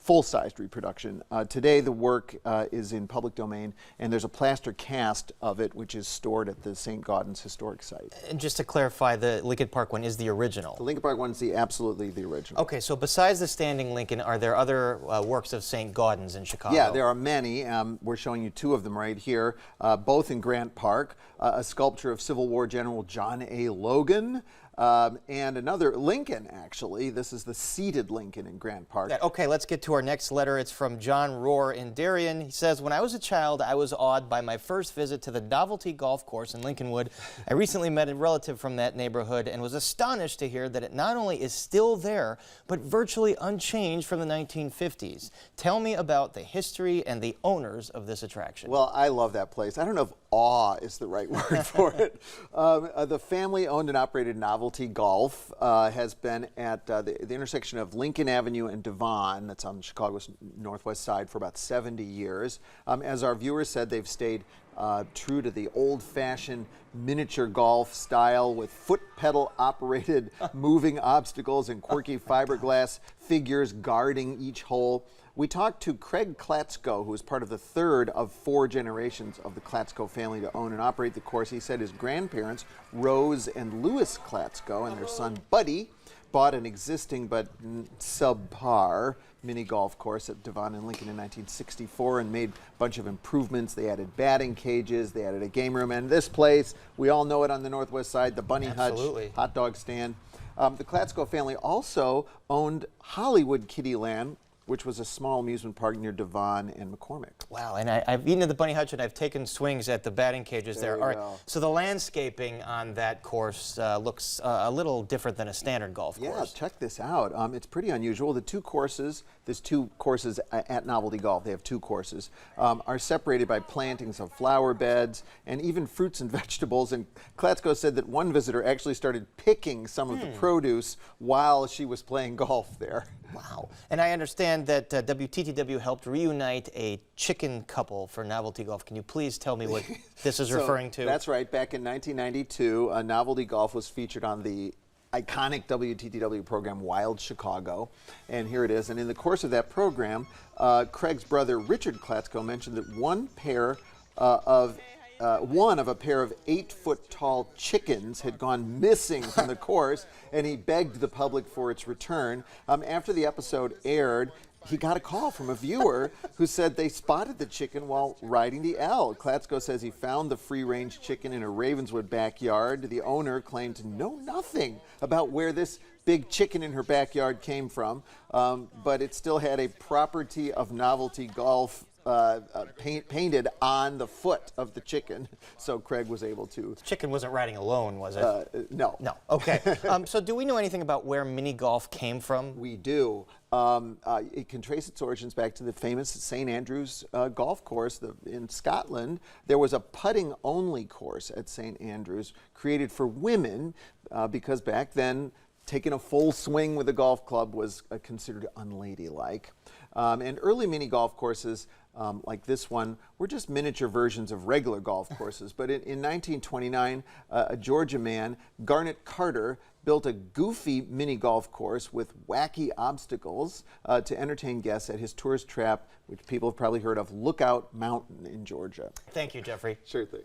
full-sized reproduction. Today the work is in public domain, and there's a plaster cast of it which is stored at the St. Gaudens Historic Site. And just to clarify, the Lincoln Park one is the original? The Lincoln Park one is absolutely the original. Okay, so besides the standing Lincoln, are there other works of St. Gaudens in Chicago? Yeah, there are many. We're showing you two of them right here, both in Grant Park. A sculpture of Civil War General John A. Logan, and another Lincoln, actually. This is the seated Lincoln in Grant Park. Yeah, okay, let's get to our next letter. It's from John Rohr in Darien. He says, when I was a child, I was awed by my first visit to the Novelty Golf Course in Lincolnwood. I recently met a relative from that neighborhood and was astonished to hear that it not only is still there, but virtually unchanged from the 1950s. Tell me about the history and the owners of this attraction. Well, I love that place. I don't know if awe is the right word for it. The family-owned and operated Novelty Golf has been at the intersection of Lincoln Avenue and Devon, that's on Chicago's northwest side, for about 70 years. As our viewers said, they've stayed true to the old-fashioned miniature golf style with foot pedal operated moving obstacles and quirky fiberglass figures guarding each hole. We talked to Craig Klatsko, who is part of the third of 4 generations of the Klatsko family to own and operate the course. He said his grandparents, Rose and Louis Klatsko, and their son Buddy, bought an existing but subpar mini golf course at Devon and Lincoln in 1964 and made a bunch of improvements. They added batting cages, they added a game room, and this place, we all know it on the northwest side, the Bunny Hutch hot dog stand. The Klatsko family also owned Hollywood Kittyland, which was a small amusement park near Devon and McCormick. Wow, and I've eaten at the Bunny Hutch and I've taken swings at the batting cages there. All right, so the landscaping on that course looks a little different than a standard golf course. Yeah, check this out. It's pretty unusual. The two courses, there's 2 courses at Novelty Golf, they have 2 courses, are separated by plantings of flower beds and even fruits and vegetables. And Klatsko said that one visitor actually started picking some of the produce while she was playing golf there. Wow. And I understand that WTTW helped reunite a chicken couple for Novelty Golf. Can you please tell me what this is referring to? That's right. Back in 1992, Novelty Golf was featured on the iconic WTTW program Wild Chicago, and here it is. And in the course of that program, Craig's brother Richard Klatsko mentioned that one of a pair of 8-foot-tall chickens had gone missing from the course, and he begged the public for its return. After the episode aired, he got a call from a viewer who said they spotted the chicken while riding the L. Klatsko says he found the free-range chicken in a Ravenswood backyard. The owner claimed to know nothing about where this big chicken in her backyard came from, but it still had a property of Novelty Golf painted on the foot of the chicken, so Craig was able to. The chicken wasn't riding alone, was it? No. No. Okay. So do we know anything about where mini golf came from? We do. It can trace its origins back to the famous St. Andrews golf course in Scotland. There was a putting-only course at St. Andrews created for women because back then taking a full swing with a golf club was considered unladylike. And early mini golf courses like this one were just miniature versions of regular golf courses. But in 1929, a Georgia man, Garnet Carter, built a goofy mini golf course with wacky obstacles to entertain guests at his tourist trap, which people have probably heard of, Lookout Mountain in Georgia. Thank you, Geoffrey. Sure thing.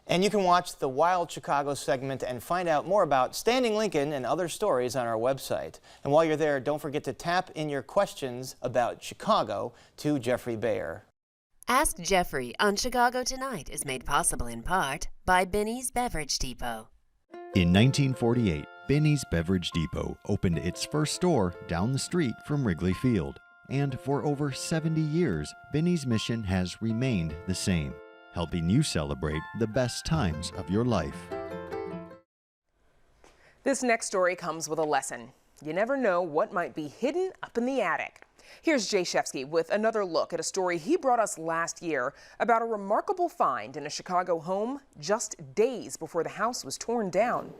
And you can watch the Wild Chicago segment and find out more about Standing Lincoln and other stories on our website. And while you're there, don't forget to tap in your questions about Chicago to Geoffrey Bayer. Ask Geoffrey on Chicago Tonight is made possible in part by Binny's Beverage Depot. In 1948, Binny's Beverage Depot opened its first store down the street from Wrigley Field. And for over 70 years, Binny's mission has remained the same, helping you celebrate the best times of your life. This next story comes with a lesson. You never know what might be hidden up in the attic. Here's Geoffrey with another look at a story he brought us last year about a remarkable find in a Chicago home just days before the house was torn down.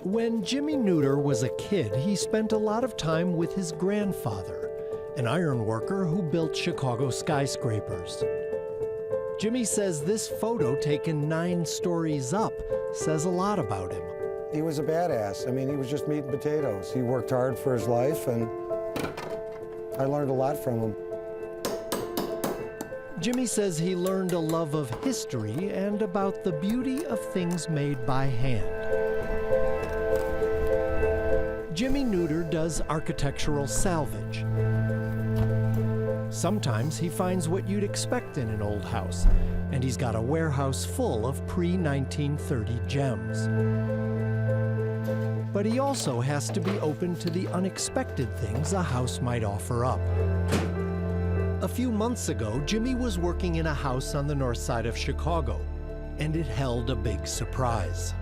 When Jimmy Neuter was a kid, he spent a lot of time with his grandfather, an iron worker who built Chicago skyscrapers. Jimmy says this photo taken 9 stories up says a lot about him. He was a badass. I mean, he was just meat and potatoes. He worked hard for his life, and I learned a lot from him. Jimmy says he learned a love of history and about the beauty of things made by hand. Jimmy Nutter does architectural salvage. Sometimes he finds what you'd expect in an old house, and he's got a warehouse full of pre-1930 gems. But he also has to be open to the unexpected things a house might offer up. A few months ago, Jimmy was working in a house on the north side of Chicago, and it held a big surprise.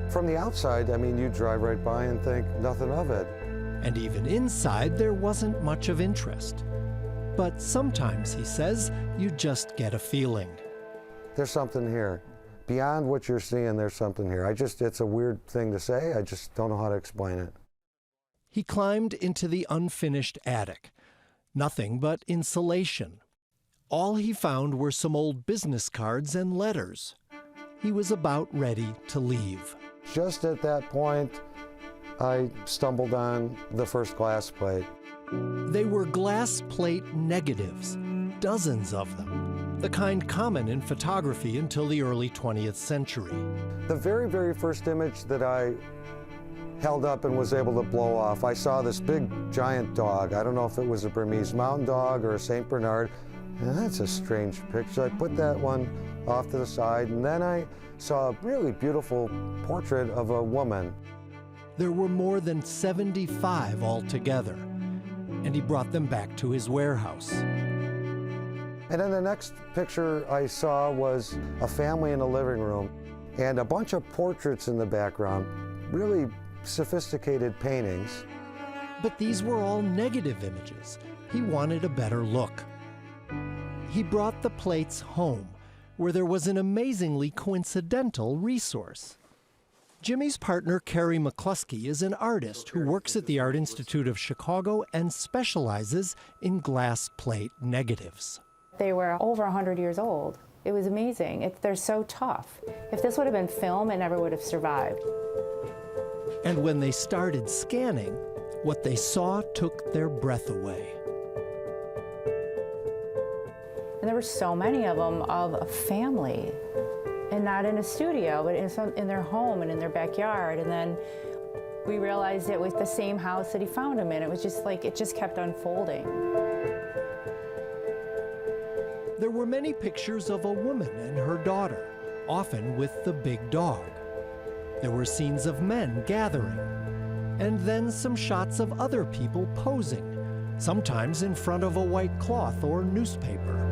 From the outside, I mean, you drive right by and think nothing of it. And even inside, there wasn't much of interest. But sometimes, he says, you just get a feeling. There's something here. Beyond what you're seeing, there's something here. It's a weird thing to say. I just don't know how to explain it. He climbed into the unfinished attic. Nothing but insulation. All he found were some old business cards and letters. He was about ready to leave. Just at that point, I stumbled on the first glass plate. They were glass plate negatives, dozens of them, the kind common in photography until the early 20th century. The very, very first image that I held up and was able to blow off, I saw this big giant dog. I don't know if it was a Burmese mountain dog or a St. Bernard. And that's a strange picture. I put that one off to the side, and then I saw a really beautiful portrait of a woman. There were more than 75 altogether, and he brought them back to his warehouse. And then the next picture I saw was a family in a living room and a bunch of portraits in the background, really sophisticated paintings. But these were all negative images. He wanted a better look. He brought the plates home, where there was an amazingly coincidental resource. Jimmy's partner, Carrie McCluskey, is an artist who works at the Art Institute of Chicago and specializes in glass plate negatives. They were over 100 years old. It was amazing. They're so tough. If this would have been film, it never would have survived. And when they started scanning, what they saw took their breath away. And there were so many of them of a family, and not in a studio, but in their home and in their backyard. And then we realized it was the same house that he found them in. It was just like, it just kept unfolding. There were many pictures of a woman and her daughter, often with the big dog. There were scenes of men gathering, and then some shots of other people posing, sometimes in front of a white cloth or newspaper.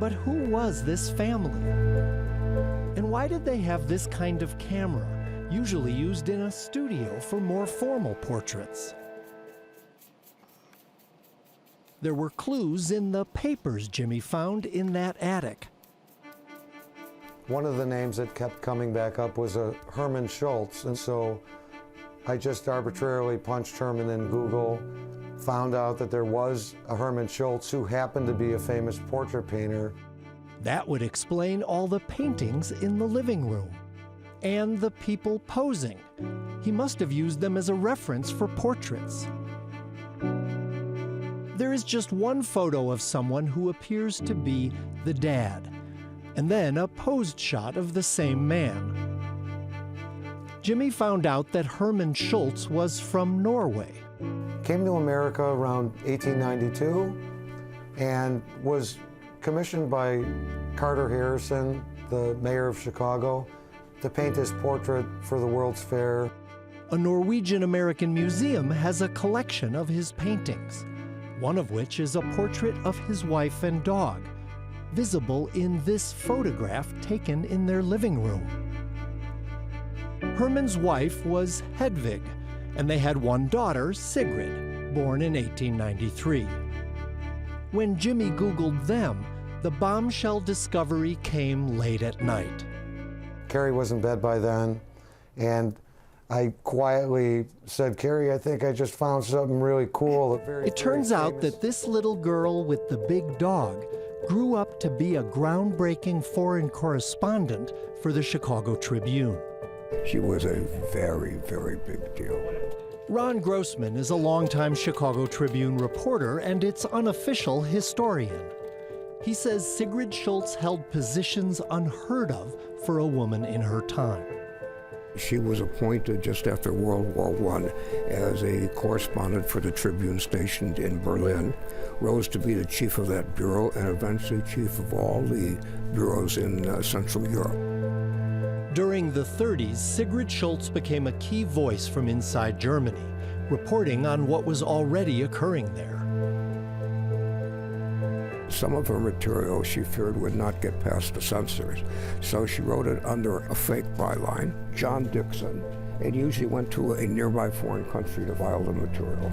But who was this family? And why did they have this kind of camera, usually used in a studio for more formal portraits? There were clues in the papers Jimmy found in that attic. One of the names that kept coming back up was a Herman Schultz, and so I just arbitrarily punched Herman in Google, found out that there was a Herman Schultz who happened to be a famous portrait painter. That would explain all the paintings in the living room and the people posing. He must have used them as a reference for portraits. There is just one photo of someone who appears to be the dad, and then a posed shot of the same man. Jimmy found out that Herman Schultz was from Norway. Came to America around 1892 and was commissioned by Carter Harrison, the mayor of Chicago, to paint his portrait for the World's Fair. A Norwegian-American museum has a collection of his paintings, one of which is a portrait of his wife and dog, visible in this photograph taken in their living room. Herman's wife was Hedvig, and they had one daughter, Sigrid, born in 1893. When Jimmy Googled them, the bombshell discovery came late at night. Carrie was in bed by then, and I quietly said, "Carrie, I think I just found something really cool." It turns out that this little girl with the big dog grew up to be a groundbreaking foreign correspondent for the Chicago Tribune. She was a very, very big deal. Ron Grossman is a longtime Chicago Tribune reporter and its unofficial historian. He says Sigrid Schultz held positions unheard of for a woman in her time. She was appointed just after World War I as a correspondent for the Tribune stationed in Berlin, rose to be the chief of that bureau, and eventually chief of all the bureaus in Central Europe. During the 30s, Sigrid Schultz became a key voice from inside Germany, reporting on what was already occurring there. Some of her material she feared would not get past the censors, so she wrote it under a fake byline, John Dixon, and usually went to a nearby foreign country to file the material.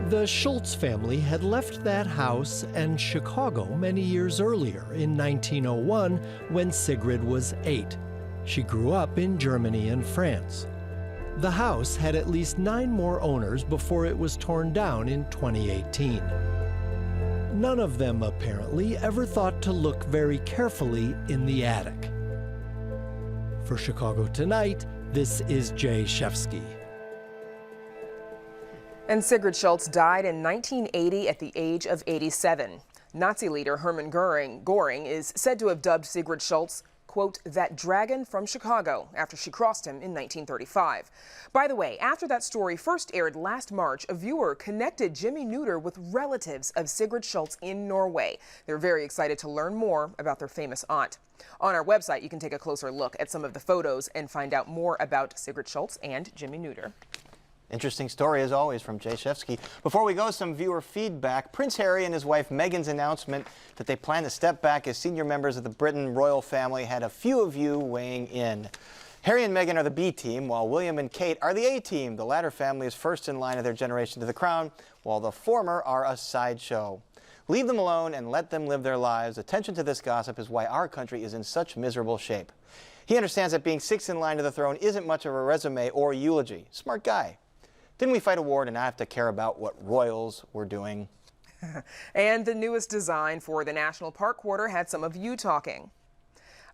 The Schultz family had left that house and Chicago many years earlier, in 1901, when Sigrid was 8. She grew up in Germany and France. The house had at least 9 more owners before it was torn down in 2018. None of them, apparently, ever thought to look very carefully in the attic. For Chicago Tonight, this is Jay Shefsky. And Sigrid Schultz died in 1980 at the age of 87. Nazi leader Hermann Göring is said to have dubbed Sigrid Schultz, quote, that dragon from Chicago, after she crossed him in 1935. By the way, after that story first aired last March, a viewer connected Jimmy Neuter with relatives of Sigrid Schultz in Norway. They're very excited to learn more about their famous aunt. On our website, you can take a closer look at some of the photos and find out more about Sigrid Schultz and Jimmy Neuter. Interesting story, as always, from Jay Shefsky. Before we go, some viewer feedback. Prince Harry and his wife Meghan's announcement that they plan to step back as senior members of the Britain royal family had a few of you weighing in. Harry and Meghan are the B team, while William and Kate are the A team. The latter family is first in line of their generation to the crown, while the former are a sideshow. Leave them alone and let them live their lives. Attention to this gossip is why our country is in such miserable shape. He understands that being sixth in line to the throne isn't much of a resume or eulogy. Smart guy. Didn't we fight a war to not have to care about what royals were doing? And the newest design for the National Park Quarter had some of you talking.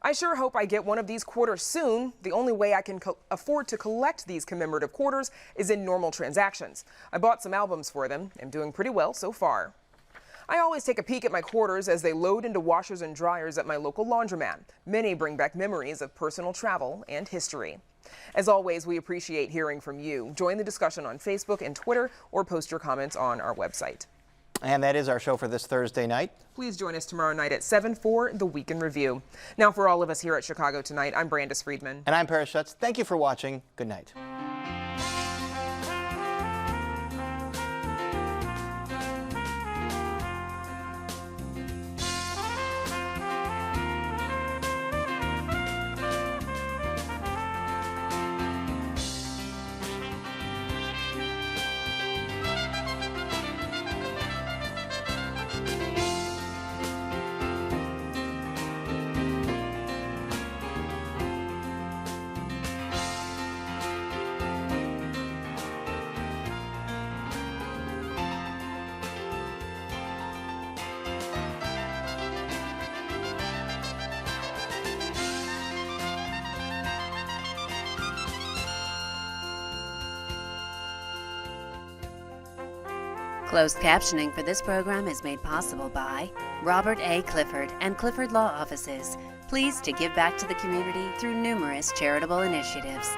I sure hope I get one of these quarters soon. The only way I can afford to collect these commemorative quarters is in normal transactions. I bought some albums for them. I'm doing pretty well so far. I always take a peek at my quarters as they load into washers and dryers at my local laundromat. Many bring back memories of personal travel and history. As always, we appreciate hearing from you. Join the discussion on Facebook and Twitter or post your comments on our website. And that is our show for this Thursday night. Please join us tomorrow night at 7 for the Week in Review. Now, for all of us here at Chicago Tonight, I'm Brandis Friedman. And I'm Paris Schutz. Thank you for watching. Good night. Closed captioning for this program is made possible by Robert A. Clifford and Clifford Law Offices, pleased to give back to the community through numerous charitable initiatives.